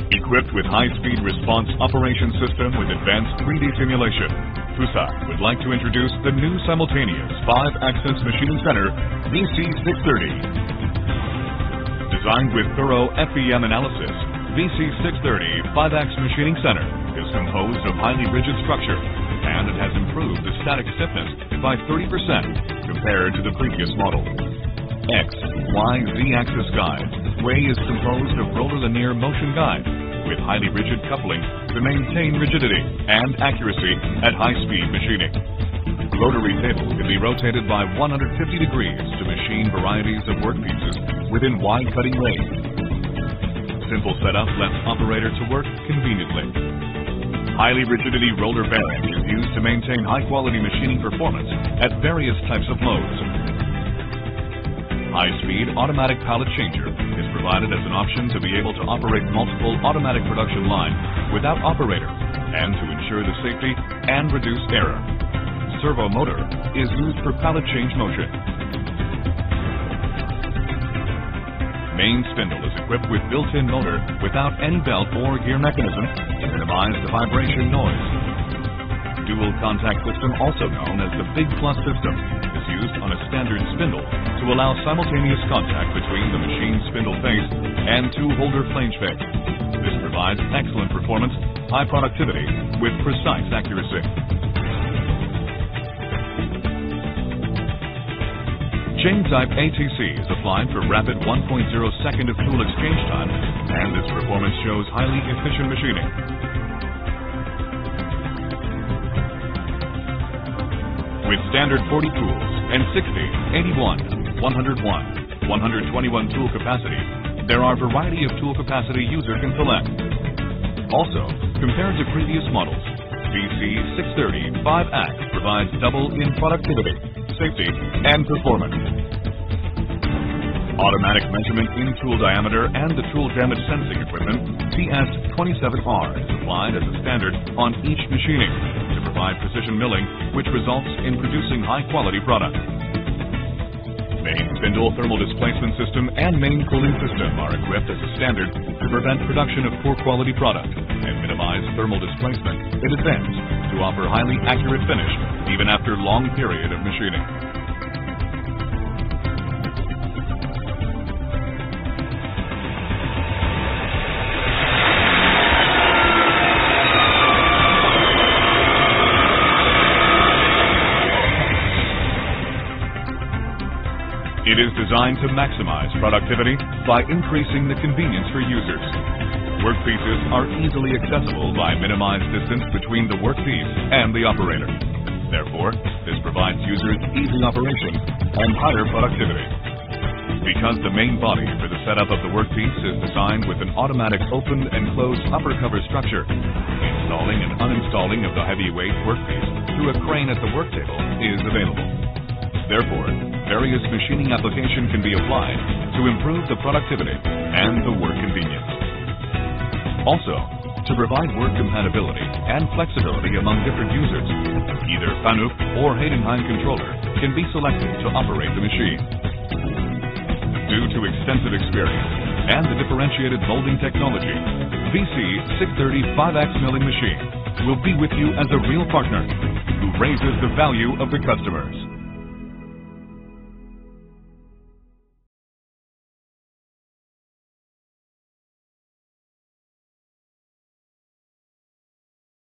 Equipped with high-speed response operation system with advanced 3D simulation, Doosan would like to introduce the new simultaneous 5-axis machining center VC630. Designed with thorough FEM analysis, VC630 5-axis machining center is composed of highly rigid structure, and it has improved the static stiffness by 30% compared to the previous model. X, Y, Z-axis guide. Way is composed of roller linear motion guide with highly rigid coupling to maintain rigidity and accuracy at high-speed machining. Rotary table can be rotated by 150 degrees to machine varieties of workpieces within wide cutting range. Simple setup lets operator to work conveniently. Highly rigidity roller bearing is used to maintain high-quality machining performance at various types of loads. High-speed automatic pallet changer is provided as an option to be able to operate multiple automatic production lines without operator and to ensure the safety and reduce error. Servo motor is used for pallet change motion. Main spindle is equipped with built-in motor without any belt or gear mechanism to minimize the vibration noise. Dual contact system, also known as the Big Plus system, is used on a standard spindle to allow simultaneous contact between the machine spindle face and two-holder flange face. This provides excellent performance, high productivity, with precise accuracy. Chain type ATC is applied for rapid 1.0 second of tool exchange time, and this performance shows highly efficient machining. With standard 40 tools and 60, 81, 101, 121 tool capacity, there are a variety of tool capacity user can select. Also, compared to previous models, VC630 5-axis provides double in productivity, safety, and performance. Automatic measurement in tool diameter and the tool damage sensing equipment, TS27R, is applied as a standard on each machining to provide precision milling, which results in producing high-quality product. Main spindle thermal displacement system and main cooling system are equipped as a standard to prevent production of poor-quality product and minimize thermal displacement in advance to offer highly accurate finish even after long period of machining. It is designed to maximize productivity by increasing the convenience for users. Workpieces are easily accessible by minimized distance between the workpiece and the operator. Therefore, this provides users easy operation and higher productivity. Because the main body for the setup of the workpiece is designed with an automatic open and closed upper cover structure, installing and uninstalling of the heavyweight workpiece through a crane at the work table is available. Therefore, various machining application can be applied to improve the productivity and the work convenience. Also, to provide work compatibility and flexibility among different users, either FANUC or Heidenhain controller can be selected to operate the machine. Due to extensive experience and the differentiated molding technology, VC630 5-axis milling machine will be with you as a real partner who raises the value of the customers.